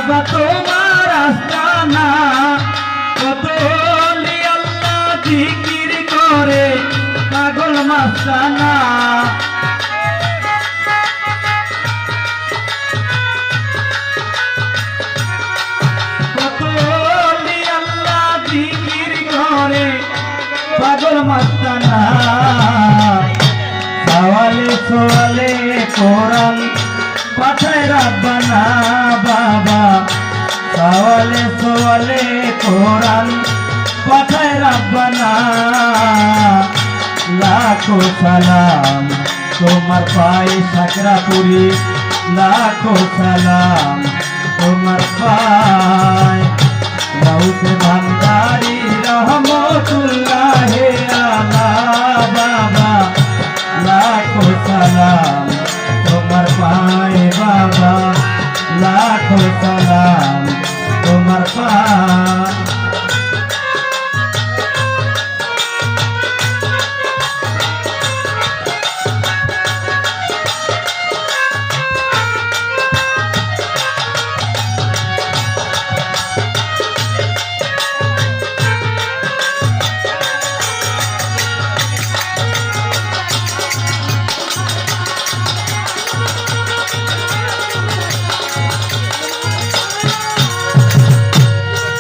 বাবা তোমার আস্তানা কত ওলি আল্লাহ জিকির করে পাগল মাস্তানা কত ওলি আল্লাহ জিকির করে পাগল মাস্তানা সওয়ালে সওয়ালে কোরআন পাঠায় রাব্বানা বাবা সওয়ালে সওয়ালে কোরআন পাঠায় রাব্বানা লাখো সালাম তোমার পায়ে সাকরাপুরি লাখো সালাম তোমার পায়ে গাউসে ভান্ডারি রহমতুল্লাহে আলা বাবা লাখো সালাম তোমার পায়ে বাবা লাখো সালাম তোমার পায়ে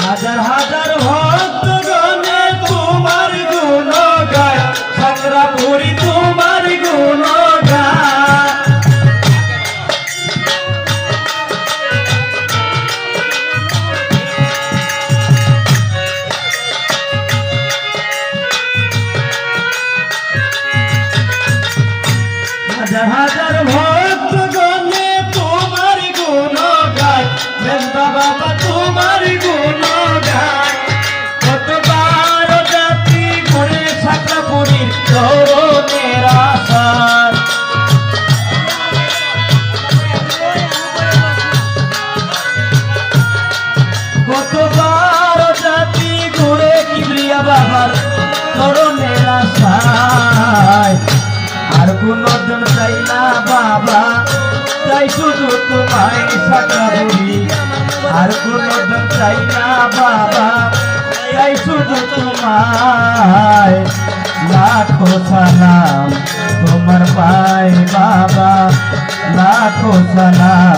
হাজার হাজার ভক্ত গণে তোমার গুণ গায় সাকরাপুরি তোমার গুণ গায় হাজার হাজার ভক্ত গণে তোমার গুণ গায় বেন্দা বাবা তোমার গুণ চরণের আশার কতবার জাতি ঘুরে কিবরিয়া বাবার চরণের আশায় আর কোনজন চাই না বাবা তাই শুধু তোমায় সাকরাপুরি আর কোনজন চাই না বাবা তাই শুধু তোমায় লাখো সালাম তোমার পায়ে বাবা লাখো সালাম।